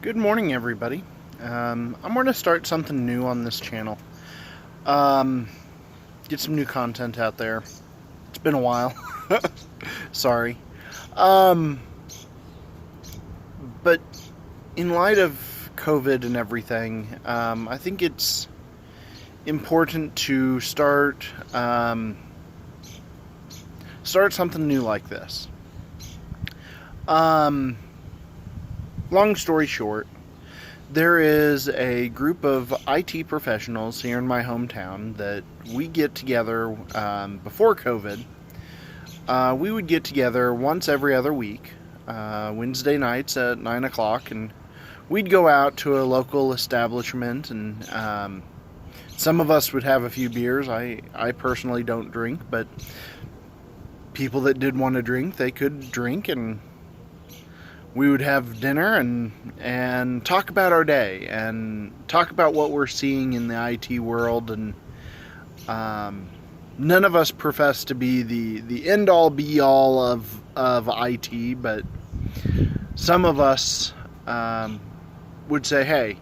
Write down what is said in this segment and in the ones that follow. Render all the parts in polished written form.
Good morning, everybody. I'm going to start something new on this channel. Um, get some new content out there. It's been a while. Sorry. Um, but in light of COVID and everything, I think it's important to start something new like this. Um, Long story short, there is a group of IT professionals here in my hometown that we get together before COVID. We would get together once every other week, Wednesday nights at 9 o'clock, and we'd go out to a local establishment, and some of us would have a few beers. I personally don't drink, but people that did want to drink, they could drink, and we would have dinner and talk about our day and talk about what we're seeing in the IT world. And none of us profess to be the end all be all of IT, but some of us would say, "Hey,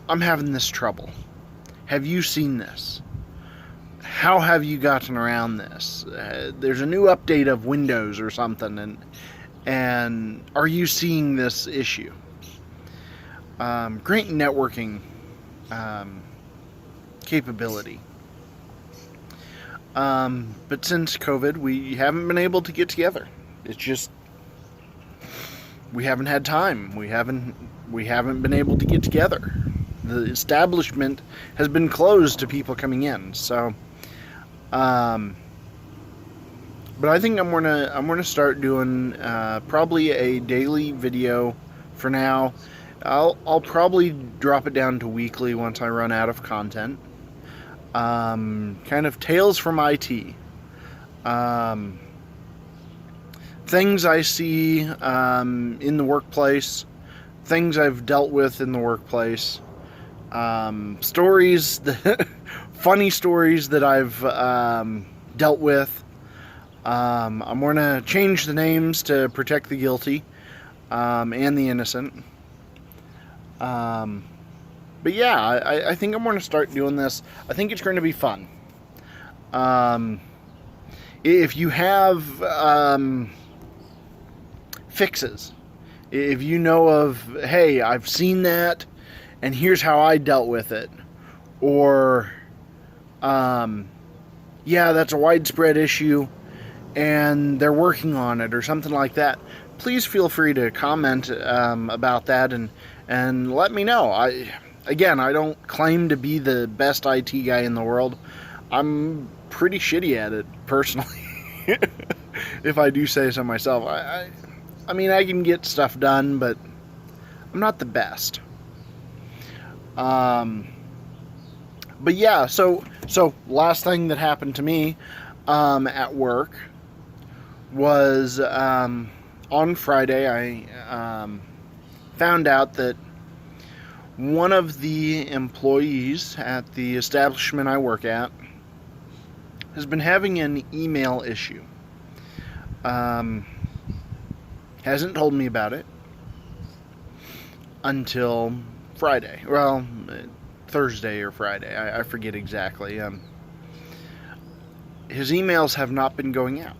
I'm having this trouble. Have you seen this? How have you gotten around this? There's a new update of Windows or something, and are you seeing this issue?" Great networking capability. But since COVID, we haven't been able to get together. It's just we haven't had time. We haven't been able to get together. The establishment has been closed to people coming in. So, but I think I'm gonna start doing probably a daily video for now. I'll probably drop it down to weekly once I run out of content. Kind of tales from IT. Things I see in the workplace, things I've dealt with in the workplace, stories, funny stories that I've dealt with. I'm going to change the names to protect the guilty and the innocent. But yeah, I think I'm going to start doing this. I think it's going to be fun. If you have fixes, if you know of, hey, I've seen that, and here's how I dealt with it, or yeah, that's a widespread issue, and they're working on it, or something like that, please feel free to comment about that and let me know. I don't claim to be the best IT guy in the world. I'm pretty shitty at it, personally, if I do say so myself. I mean, I can get stuff done, but I'm not the best. But yeah, so last thing that happened to me at work was on Friday I found out that one of the employees at the establishment I work at has been having an email issue. Hasn't told me about it until Friday. Well, Thursday or Friday. I forget exactly. His emails have not been going out,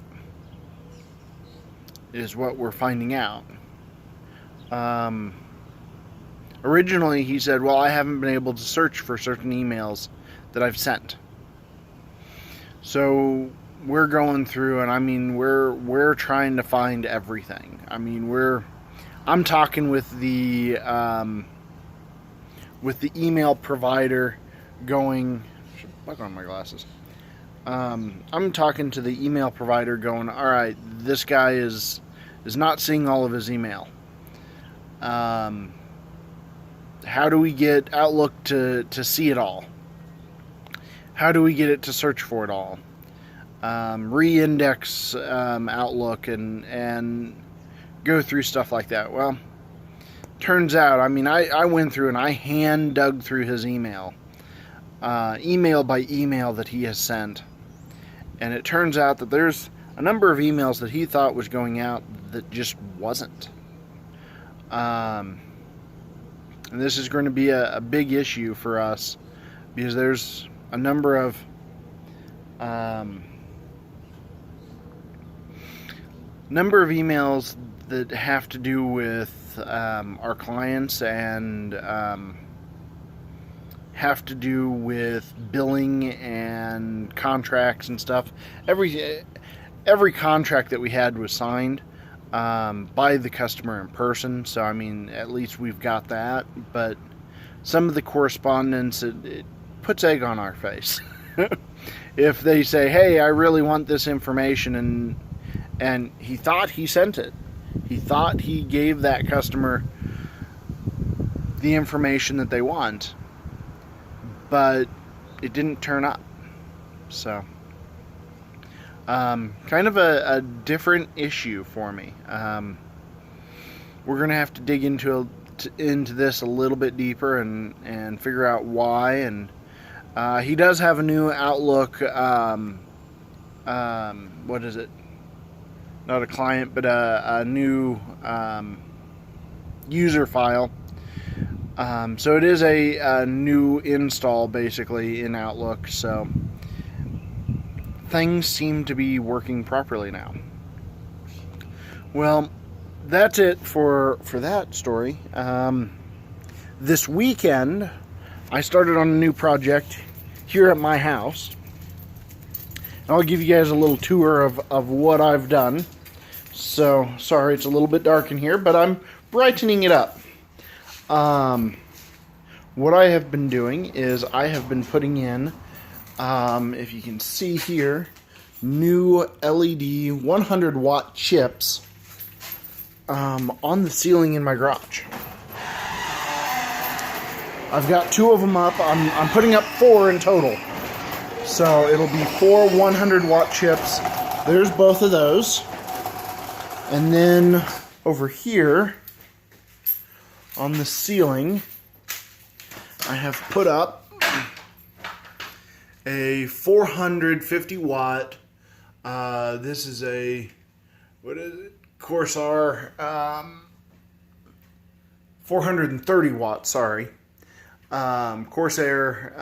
is what we're finding out. Originally, he said, well, I haven't been able to search for certain emails that I've sent. So we're going through, and I mean, we're trying to find everything. I mean, I'm talking with the email provider, going, should bug on my glasses. I'm talking to the email provider, going, all right, this guy is not seeing all of his email. How do we get Outlook to see it all? How do we get it to search for it all? Re-index Outlook and go through stuff like that. Well, turns out, I mean, I went through and I hand dug through his email by email that he has sent, and it turns out that there's a number of emails that he thought was going out that just wasn't. And this is going to be a big issue for us because there's a number of emails that have to do with our clients and have to do with billing and contracts and stuff. Every contract that we had was signed by the customer in person, so I mean, at least we've got that. But some of the correspondence, it puts egg on our face. If they say, hey, I really want this information, and he thought he sent it, he thought he gave that customer the information that they want, but it didn't turn up. So kind of a different issue for me. We're gonna have to dig into this a little bit deeper and figure out why. And he does have a new Outlook, what is it, not a client, but a new user file. So it is a new install basically in Outlook, so things seem to be working properly now. Well, that's it for that story. This weekend I started on a new project here at my house. I'll give you guys a little tour of what I've done. So, sorry it's a little bit dark in here, but I'm brightening it up. What I have been doing is I have been putting in, if you can see here, new LED 100 watt chips on the ceiling in my garage. I've got 2 of them up. I'm putting up 4 in total. So it'll be 4 100 watt chips. There's both of those. And then over here on the ceiling, I have put up a 450 watt, this is a, what is it, Corsair, 430 watt, sorry, Corsair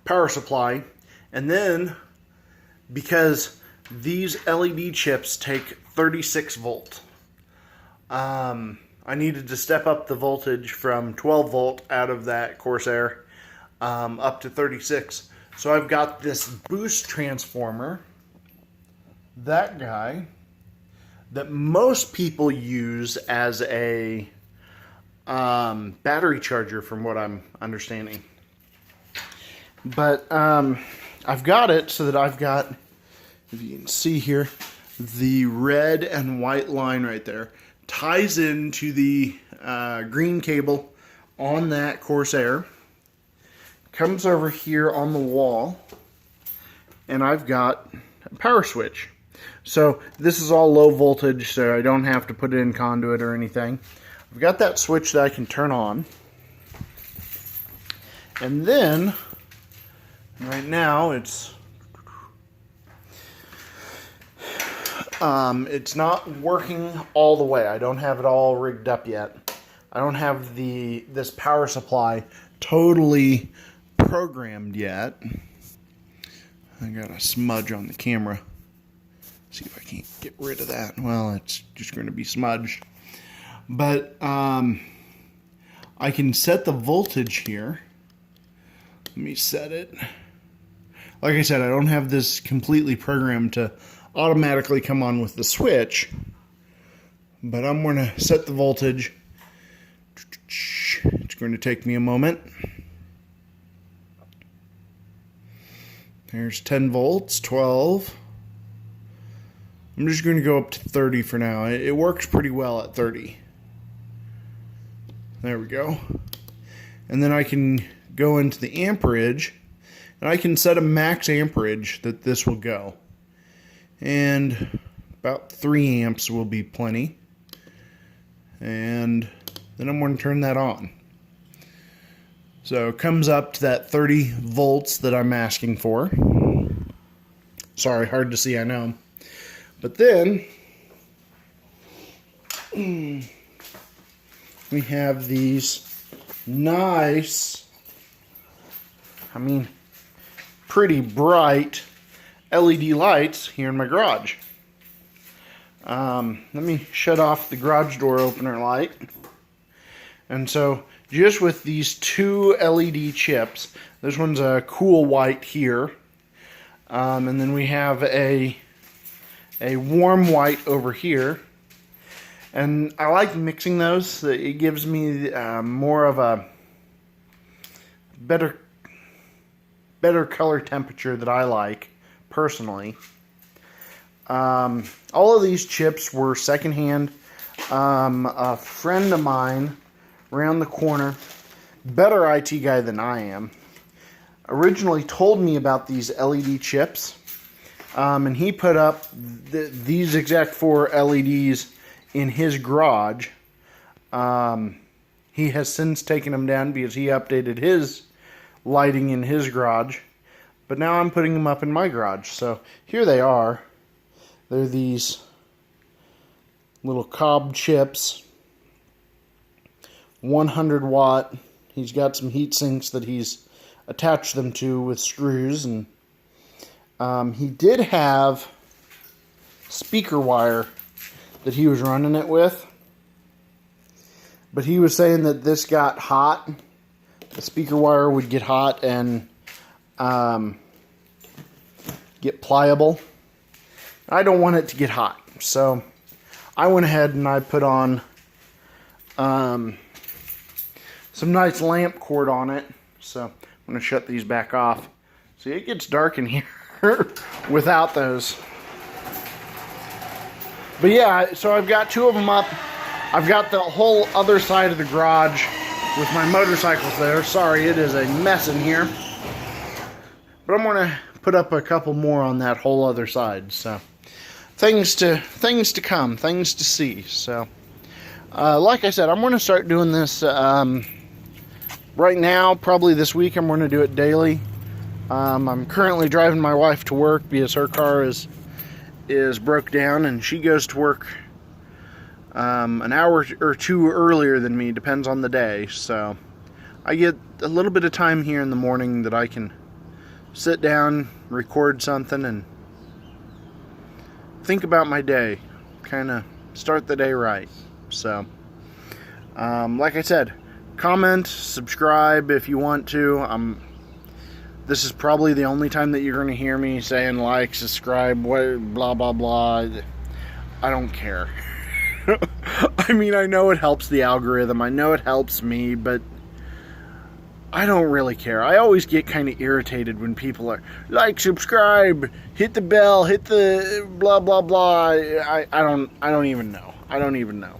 power supply. And then, because these LED chips take 36 volt, I needed to step up the voltage from 12 volt out of that Corsair up to 36. So I've got this boost transformer, that guy, that most people use as a battery charger from what I'm understanding. But I've got it so that I've got, if you can see here, the red and white line right there ties into the green cable on that Corsair, comes over here on the wall, and I've got a power switch. So this is all low voltage, so I don't have to put it in conduit or anything. I've got that switch that I can turn on. And then, right now, it's not working all the way. I don't have it all rigged up yet. I don't have this power supply totally programmed yet. I got a smudge on the camera. See if I can't get rid of that. Well, it's just going to be smudged. But I can set the voltage here. Let me set it. Like I said, I don't have this completely programmed to automatically come on with the switch, but I'm going to set the voltage. It's going to take me a moment. There's 10 volts, 12. I'm just going to go up to 30 for now. It works pretty well at 30. There we go. And then I can go into the amperage, and I can set a max amperage that this will go. And about 3 amps will be plenty. And then I'm going to turn that on. So it comes up to that 30 volts that I'm asking for. Sorry, hard to see, I know. But then we have these nice, pretty bright LED lights here in my garage. Let me shut off the garage door opener light. And so, just with these two LED chips, this one's a cool white here, and then we have a warm white over here. And I like mixing those. It gives me more of a better color temperature that I like personally. All of these chips were secondhand. A friend of mine around the corner, better IT guy than I am, originally told me about these LED chips, and he put up these exact 4 LEDs in his garage. He has since taken them down because he updated his lighting in his garage, but now I'm putting them up in my garage. So here they are. They're these little cob chips, 100 watt. He's got some heat sinks that he's attached them to with screws, and he did have speaker wire that he was running it with, but he was saying that this got hot. The speaker wire would get hot and get pliable. I don't want it to get hot, so I went ahead and I put on some nice lamp cord on it. So I'm going to shut these back off. See, it gets dark in here without those. But yeah, so I've got 2 of them up. I've got the whole other side of the garage with my motorcycles there. Sorry, it is a mess in here. But I'm going to put up a couple more on that whole other side. So things to come, things to see. So like I said, I'm going to start doing this right now. Probably this week I'm going to do it daily. I'm currently driving my wife to work because her car is broke down, and she goes to work an hour or 2 earlier than me, depends on the day. So I get a little bit of time here in the morning that I can sit down, record something, and think about my day, kind of start the day right. So like I said, comment, subscribe if you want to. This is probably the only time that you're going to hear me saying like, subscribe, what, blah, blah, blah. I don't care. I mean, I know it helps the algorithm. I know it helps me, but I don't really care. I always get kind of irritated when people are like, subscribe, hit the bell, hit the blah, blah, blah. I don't even know. I don't even know.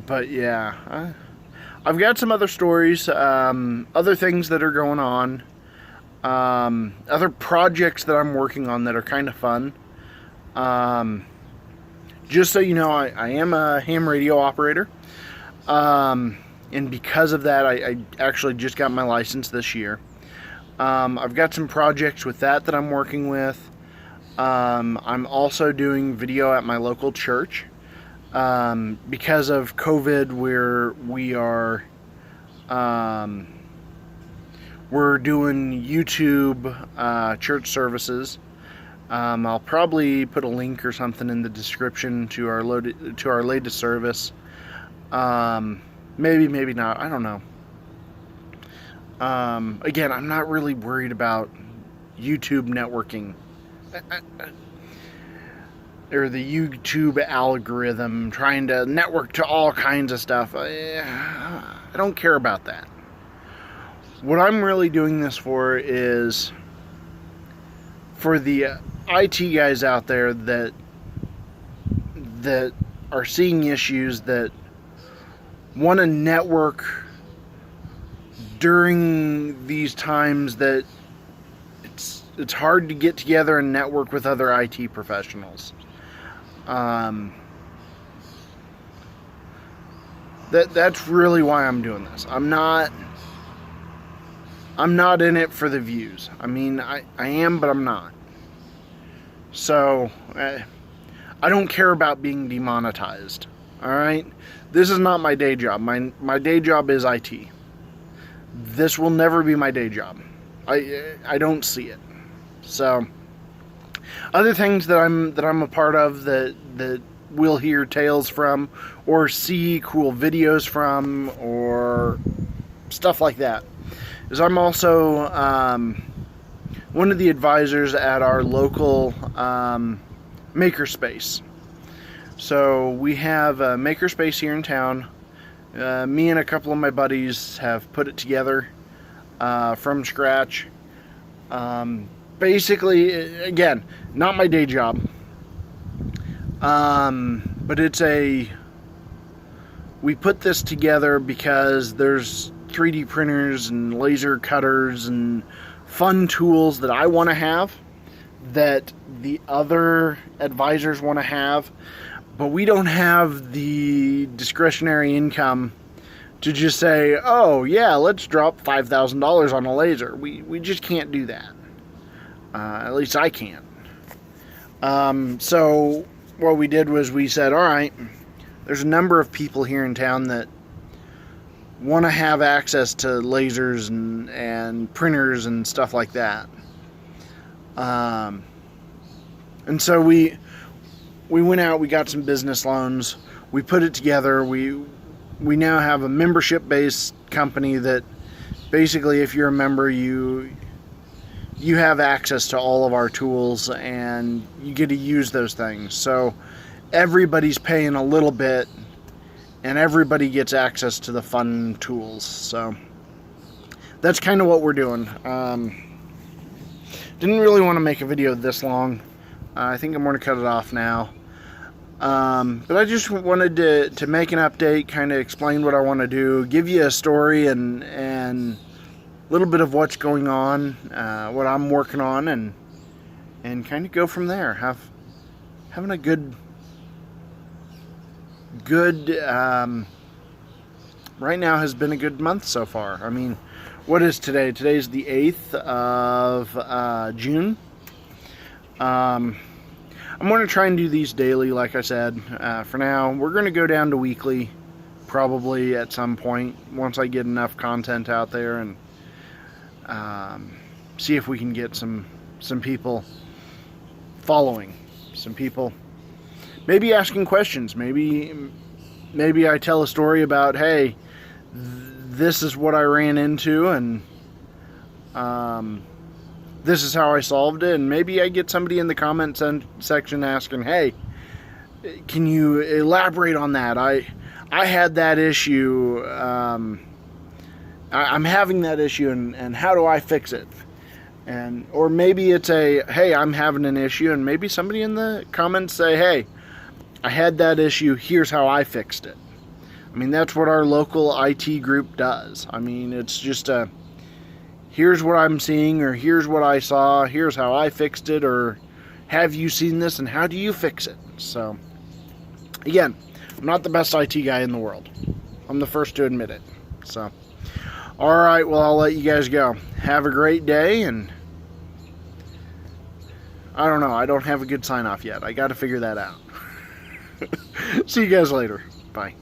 But yeah, I've got some other stories, other things that are going on, other projects that I'm working on that are kind of fun. Just so you know, I am a ham radio operator, and because of that, I actually just got my license this year. I've got some projects with that I'm working with. I'm also doing video at my local church. Because of COVID, we're doing YouTube church services. I'll probably put a link or something in the description to our latest service. Maybe not. I don't know. Again, I'm not really worried about YouTube networking. Or the YouTube algorithm trying to network to all kinds of stuff. I don't care about that. What I'm really doing this for is for the IT guys out there that are seeing issues, that want to network during these times that it's hard to get together and network with other IT professionals. That's really why I'm doing this. I'm not in it for the views. I mean, I am, but I'm not. So, I don't care about being demonetized. All right, this is not my day job. My day job is IT. This will never be my day job. I don't see it. So other things that I'm a part of that we'll hear tales from or see cool videos from or stuff like that is I'm also one of the advisors at our local makerspace. So we have a makerspace here in town. Me and a couple of my buddies have put it together from scratch. Basically, again, not my day job, but we put this together because there's 3D printers and laser cutters and fun tools that I want to have that the other advisors want to have, but we don't have the discretionary income to just say, oh yeah, let's drop $5,000 on a laser. We just can't do that. At least I can't. So what we did was we said, all right, there's a number of people here in town that want to have access to lasers and printers and stuff like that. And so we went out, we got some business loans, we put it together, we now have a membership-based company that basically, if you're a member, you have access to all of our tools and you get to use those things. So everybody's paying a little bit and everybody gets access to the fun tools. So that's kind of what we're doing. Didn't really want to make a video this long. I think I'm going to cut it off now. But I just wanted to make an update, kind of explain what I want to do, give you a story and a little bit of what's going on, what I'm working on, and kind of go from there. Having a good right now has been a good month so far. I mean, what is today? Today's the 8th of June. I'm going to try and do these daily, like I said. For now, we're going to go down to weekly, probably at some point, once I get enough content out there, and see if we can get some people following, some people maybe asking questions. Maybe I tell a story about, hey, this is what I ran into, and this is how I solved it. And maybe I get somebody in the comment section asking, hey, can you elaborate on that? I had that issue. I'm having that issue, and how do I fix it? Or maybe it's hey, I'm having an issue, and maybe somebody in the comments say, hey, I had that issue, here's how I fixed it. I mean, that's what our local IT group does. I mean, it's just here's what I'm seeing, or here's what I saw, here's how I fixed it, or have you seen this, and how do you fix it? So, again, I'm not the best IT guy in the world. I'm the first to admit it. So, alright, well, I'll let you guys go. Have a great day, and I don't know, I don't have a good sign-off yet. I gotta figure that out. See you guys later. Bye.